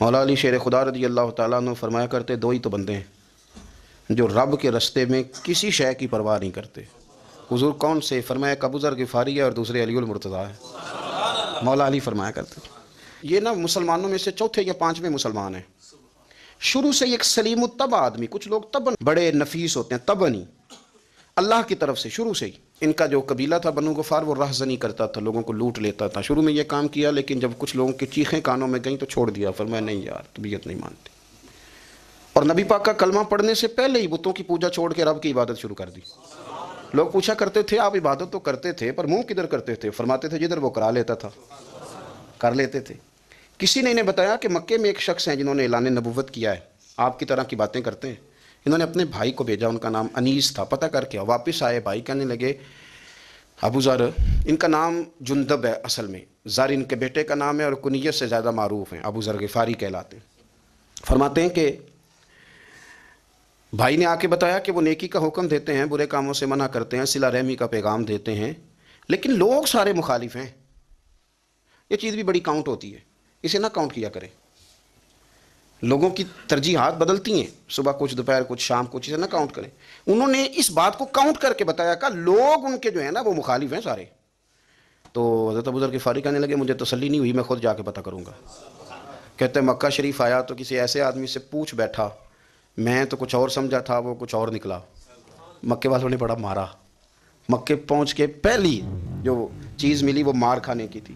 مولا علی شیر خدا رضی اللہ تعالیٰ عنہ فرمایا کرتے دو ہی تو بندے ہیں جو رب کے رستے میں کسی شے کی پرواہ نہیں کرتے۔ حضور کون سے؟ فرمایا ایک ابو ذر غفاری ہے اور دوسرے علی المرتضیٰ ہے۔ مولا علی فرمایا کرتے یہ نا مسلمانوں میں سے چوتھے یا پانچویں مسلمان ہیں۔ شروع سے ایک سلیم الطبع آدمی، کچھ لوگ طبعاً بڑے نفیس ہوتے ہیں، طبعاً ہی اللہ کی طرف سے شروع سے ہی ان کا جو قبیلہ تھا بنو غفار وہ رہزنی کرتا تھا، لوگوں کو لوٹ لیتا تھا۔ شروع میں یہ کام کیا لیکن جب کچھ لوگوں کی چیخیں کانوں میں گئیں تو چھوڑ دیا، فرمایا نہیں یار طبیعت نہیں مانتی، اور نبی پاک کا کلمہ پڑھنے سے پہلے ہی بتوں کی پوجا چھوڑ کے رب کی عبادت شروع کر دی۔ لوگ پوچھا کرتے تھے آپ عبادت تو کرتے تھے پر منہ کدھر کرتے تھے؟ فرماتے تھے جدھر وہ کرا لیتا تھا کر لیتے تھے۔ کسی نے انہیں بتایا کہ مکے میں ایک شخص ہیں جنہوں نے اعلان نبوت کیا ہے، آپ کی طرح کی باتیں کرتے ہیں۔ انہوں نے اپنے بھائی کو بھیجا، ان کا نام انیس تھا، پتہ کر کے واپس آئے، بھائی کہنے لگے ابو ذر، ان کا نام جندب ہے اصل میں، ذر ان کے بیٹے کا نام ہے اور کنیت سے زیادہ معروف ہیں، ابو ذر غفاری کہلاتے ہیں۔ فرماتے ہیں کہ بھائی نے آ کے بتایا کہ وہ نیکی کا حکم دیتے ہیں، برے کاموں سے منع کرتے ہیں، صلہ رحمی کا پیغام دیتے ہیں، لیکن لوگ سارے مخالف ہیں۔ یہ چیز بھی بڑی کاؤنٹ ہوتی ہے، اسے نہ کاؤنٹ کیا کریں۔ لوگوں کی ترجیحات بدلتی ہیں، صبح کچھ دوپہر کچھ شام کچھ، اسے نہ کاؤنٹ کریں۔ انہوں نے اس بات کو کاؤنٹ کر کے بتایا کہ لوگ ان کے جو ہیں نا وہ مخالف ہیں سارے۔ تو حضرت ابو ذر غفاری کہنے لگے مجھے تسلی نہیں ہوئی، میں خود جا کے پتہ کروں گا۔ کہتے ہیں مکہ شریف آیا تو کسی ایسے آدمی سے پوچھ بیٹھا، میں تو کچھ اور سمجھا تھا وہ کچھ اور نکلا۔ مکے والوں نے بڑا مارا، مکے پہنچ کے پہلی جو چیز ملی وہ مار کھانے کی تھی۔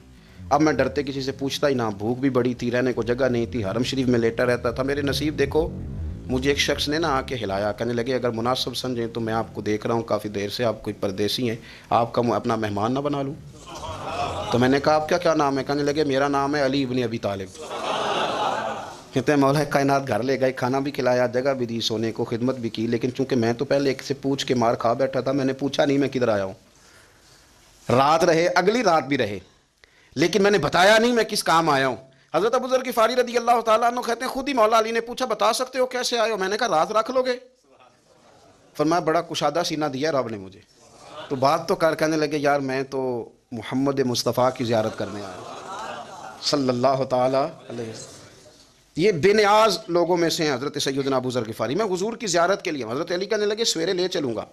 اب میں ڈرتے کسی سے پوچھتا ہی نہ، بھوک بھی بڑی تھی، رہنے کو جگہ نہیں تھی، حرم شریف میں لیٹا رہتا تھا۔ میرے نصیب دیکھو، مجھے ایک شخص نے نہ آ کے ہلایا، کہنے لگے اگر مناسب سمجھیں تو میں آپ کو دیکھ رہا ہوں کافی دیر سے، آپ کوئی پردیسی ہیں، آپ کا اپنا مہمان نہ بنا لوں؟ تو میں نے کہا آپ کا کیا نام ہے؟ کہنے لگے میرا نام ہے علی ابن ابی طالب۔ کہتے ہیں مولا کائنات گھر لے گئے، کھانا بھی کھلایا، جگہ بھی دی سونے کو، خدمت بھی کی، لیکن چونکہ میں تو پہلے ایک سے پوچھ کے مار کھا بیٹھا تھا، میں نے پوچھا نہیں میں کدھر آیا ہوں۔ رات رہے، اگلی رات بھی رہے، لیکن میں نے بتایا نہیں میں کس کام آیا ہوں۔ حضرت ابو ذر غفاری رضی اللہ تعالیٰ عنہ کہتے ہیں خود ہی مولا علی نے پوچھا بتا سکتے ہو کیسے آئے ہو؟ میں نے کہا رات رکھ لو گے؟ فرمایا بڑا کشادہ سینہ دیا رب نے مجھے، تو بات تو کر۔ کہنے لگے یار میں تو محمد مصطفیٰ کی زیارت کرنے آیا ہوں صلی اللہ تعالیٰ علیہ وسلم۔ یہ بے نیاز لوگوں میں سے ہیں حضرت سیدنا ابو ذر غفاری، میں حضور کی زیارت کے لیے۔ حضرت علی کہنے لگے سویرے لے چلوں گا۔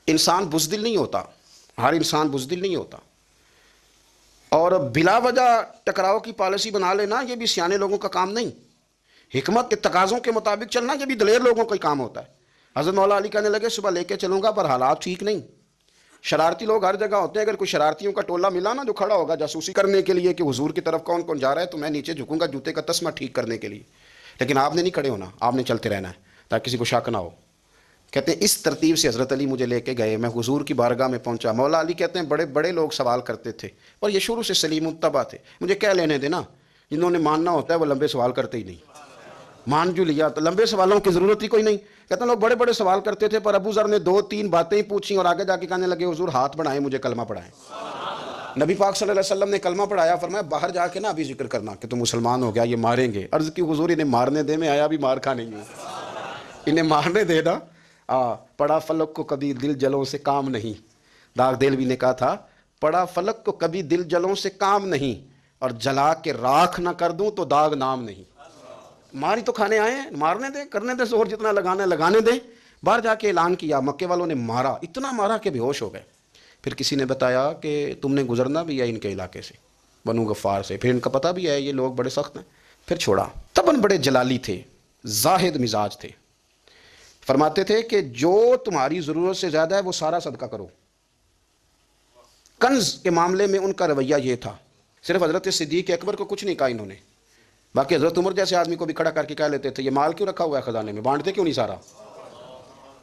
انسان بزدل نہیں ہوتا، ہر انسان بزدل نہیں ہوتا، اور بلا وجہ ٹکراؤ کی پالیسی بنا لینا یہ بھی سیانے لوگوں کا کام نہیں۔ حکمت کے تقاضوں کے مطابق چلنا یہ بھی دلیر لوگوں کا کام ہوتا ہے۔ حضرت مولا علی کہنے لگے صبح لے کے چلوں گا پر حالات ٹھیک نہیں، شرارتی لوگ ہر جگہ ہوتے ہیں، اگر کوئی شرارتیوں کا ٹولہ ملا نا جو کھڑا ہوگا جاسوسی کرنے کے لیے کہ حضور کی طرف کون کون جا رہا ہے، تو میں نیچے جھکوں گا جوتے کا تسمہ ٹھیک کرنے کے لیے، لیکن آپ نے نہیں کھڑے ہونا، آپ نے چلتے رہنا ہے تاکہ کسی کو شک نہ ہو۔ کہتے ہیں اس ترتیب سے حضرت علی مجھے لے کے گئے، میں حضور کی بارگاہ میں پہنچا۔ مولا علی کہتے ہیں بڑے بڑے لوگ سوال کرتے تھے اور یہ شروع سے سلیم الطبع تھے، مجھے کہہ لینے دینا، جنہوں نے ماننا ہوتا ہے وہ لمبے سوال کرتے ہی نہیں۔ مان جو لیا تو لمبے سوالوں کی ضرورت ہی کوئی نہیں۔ کہتے ہیں لوگ بڑے بڑے سوال کرتے تھے پر ابو ذر نے 2-3 باتیں ہی پوچھیں اور آگے جا کے کہنے لگے حضور ہاتھ بڑھائیں مجھے کلمہ پڑھائیں۔ نبی پاک صلی اللہ علیہ وسلم نے کلمہ پڑھایا، فرمایا باہر جا کے نا ابھی ذکر کرنا کہ تم مسلمان ہو گیا، یہ ماریں گے۔ عرض کی حضور انہیں مارنے دے، میں آیا بھی مار کھانے ہوں، انہیں مارنے دے نا۔ پڑا فلک کو کبھی دل جلوں سے کام نہیں، داغ دلوی نے کہا تھا پڑا فلک کو کبھی دل جلوں سے کام نہیں، اور جلا کے راکھ نہ کر دوں تو داغ نام نہیں۔ ماری تو کھانے آئے ہیں، مارنے دیں، کرنے دیں زور جتنا لگانا ہے لگانے دیں۔ باہر جا کے اعلان کیا، مکے والوں نے مارا، اتنا مارا کہ بے ہوش ہو گئے۔ پھر کسی نے بتایا کہ تم نے گزرنا بھی ہے ان کے علاقے سے، بنو غفار سے، پھر ان کا پتہ بھی ہے یہ لوگ بڑے سخت ہیں، پھر چھوڑا۔ تباً بڑے جلالی تھے، زاہد مزاج تھے، فرماتے تھے کہ جو تمہاری ضرورت سے زیادہ ہے وہ سارا صدقہ کرو۔ کنز کے معاملے میں ان کا رویہ یہ تھا، صرف حضرت صدیق اکبر کو کچھ نہیں کہا انہوں نے، باقی حضرت عمر جیسے آدمی کو بھی کھڑا کر کے کہہ لیتے تھے یہ مال کیوں رکھا ہوا ہے خزانے میں، بانٹتے کیوں نہیں سارا؟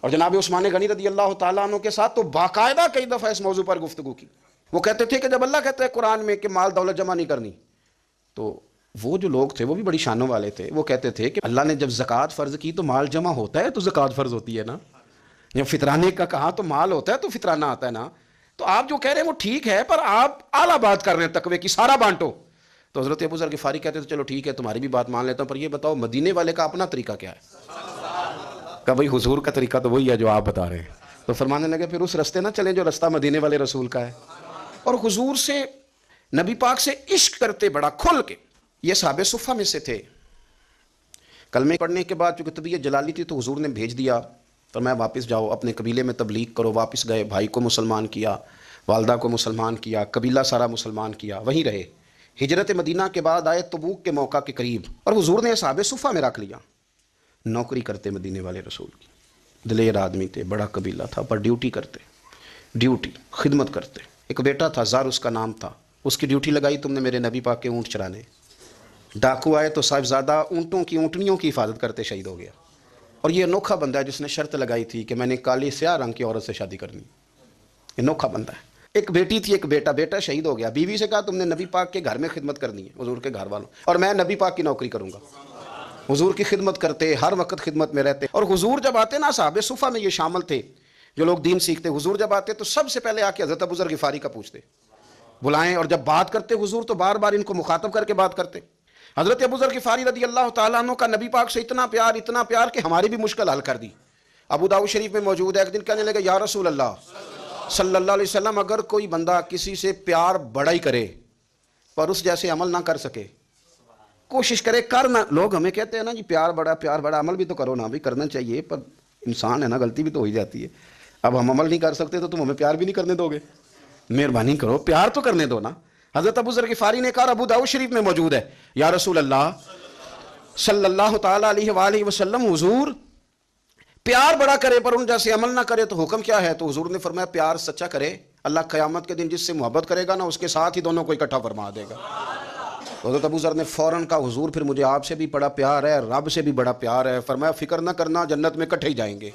اور جناب عثمان غنی رضی اللہ تعالیٰ عنہ کے ساتھ تو باقاعدہ کئی دفعہ اس موضوع پر گفتگو کی۔ وہ کہتے تھے کہ جب اللہ کہتا ہے قرآن میں کہ مال دولت جمع نہیں کرنی، تو وہ جو لوگ تھے وہ بھی بڑی شانوں والے تھے، وہ کہتے تھے کہ اللہ نے جب زکوٰۃ فرض کی تو مال جمع ہوتا ہے تو زکوٰۃ فرض ہوتی ہے نا، جب فطرانے کا کہا تو مال ہوتا ہے تو فطرانہ آتا ہے نا، تو آپ جو کہہ رہے ہیں وہ ٹھیک ہے پر آپ اعلیٰ بات کر رہے ہیں تقوی کی، سارا بانٹو۔ تو حضرت ابو ذر غفاری کہتے تھے چلو ٹھیک ہے تمہاری بھی بات مان لیتا ہوں، پر یہ بتاؤ مدینے والے کا اپنا طریقہ کیا ہے؟ کہ بھائی حضور کا طریقہ تو وہی ہے جو آپ بتا رہے ہیں۔ تو فرمانے لگے پھر اس رستے نہ چلیں جو رستہ مدینے والے رسول کا ہے، اور حضور سے نبی پاک سے عشق کرتے بڑا کھل کے۔ یہ صحابہ صفہ میں سے تھے، کلمے پڑھنے کے بعد چونکہ طبیعت جلالی تھی تو حضور نے بھیج دیا، فرمایا واپس جاؤ اپنے قبیلے میں تبلیغ کرو۔ واپس گئے، بھائی کو مسلمان کیا، والدہ کو مسلمان کیا، قبیلہ سارا مسلمان کیا، وہیں رہے۔ ہجرت مدینہ کے بعد آئے تبوک کے موقع کے قریب، اور حضور نے اصحاب صفہ میں رکھ لیا۔ نوکری کرتے مدینے والے رسول کی، دلیر آدمی تھے، بڑا قبیلہ تھا، پر ڈیوٹی کرتے، ڈیوٹی خدمت کرتے۔ ایک بیٹا تھا زار اس کا نام تھا، اس کی ڈیوٹی لگائی تم نے میرے نبی پاک کے اونٹ چرانے۔ ڈاکو آئے تو صاحبزادہ اونٹوں کی اونٹنیوں کی حفاظت کرتے شہید ہو گیا۔ اور یہ انوکھا بندہ ہے جس نے شرط لگائی تھی کہ میں نے کالی سیاہ رنگ کی عورت سے شادی کرنی۔ یہ انوکھا بندہ ہے۔ ایک بیٹی تھی، ایک بیٹا، بیٹا شہید ہو گیا۔ بیوی سے کہا تم نے نبی پاک کے گھر میں خدمت کرنی ہے، حضور کے گھر والوں، اور میں نبی پاک کی نوکری کروں گا۔ حضور کی خدمت کرتے، ہر وقت خدمت میں رہتے۔ اور حضور جب آتے نا، صحابہ صفہ میں یہ شامل تھے جو لوگ دین سیکھتے، حضور جب آتے تو سب سے پہلے آ کے حضرت ابوذر غفاری کا پوچھتے، بلائیں، اور جب بات کرتے حضور تو بار بار ان کو مخاطب کر کے بات کرتے۔ حضرت ابوذر غفاری رضی اللہ تعالیٰ عنہ کا نبی پاک سے اتنا پیار کہ ہماری بھی مشکل حل کر دی۔ ابو داؤد شریف میں موجود ہے، ایک دن کہنے لگے یا رسول اللہ صلی اللہ علیہ وسلم، اگر کوئی بندہ کسی سے پیار بڑا ہی کرے پر اس جیسے عمل نہ کر سکے، کوشش کرے کرنا۔ لوگ ہمیں کہتے ہیں نا جی پیار بڑا، عمل بھی تو کرو نا، بھی کرنا چاہیے، پر انسان ہے نا، غلطی بھی تو ہو ہی جاتی ہے۔ اب ہم عمل نہیں کر سکتے تو تم ہمیں پیار بھی نہیں کرنے دو گے؟ مہربانی کرو، پیار تو کرنے دو نا۔ حضرت ابوذر غفاری نے کہا، ابو داؤد شریف میں موجود ہے، یا رسول اللہ صلی اللہ تعالیٰ علیہ وآلہ وسلم، حضور پیار بڑا کرے پر ان جیسے عمل نہ کرے تو حکم کیا ہے؟ تو حضور نے فرمایا پیار سچا کرے، اللہ قیامت کے دن جس سے محبت کرے گا نا اس کے ساتھ ہی دونوں کو اکٹھا فرما دے گا۔ حضرت ابوذر نے فوراً کہا حضور پھر مجھے آپ سے بھی بڑا پیار ہے، رب سے بھی بڑا پیار ہے۔ فرمایا فکر نہ کرنا، جنت میں اکٹھے ہی جائیں گے۔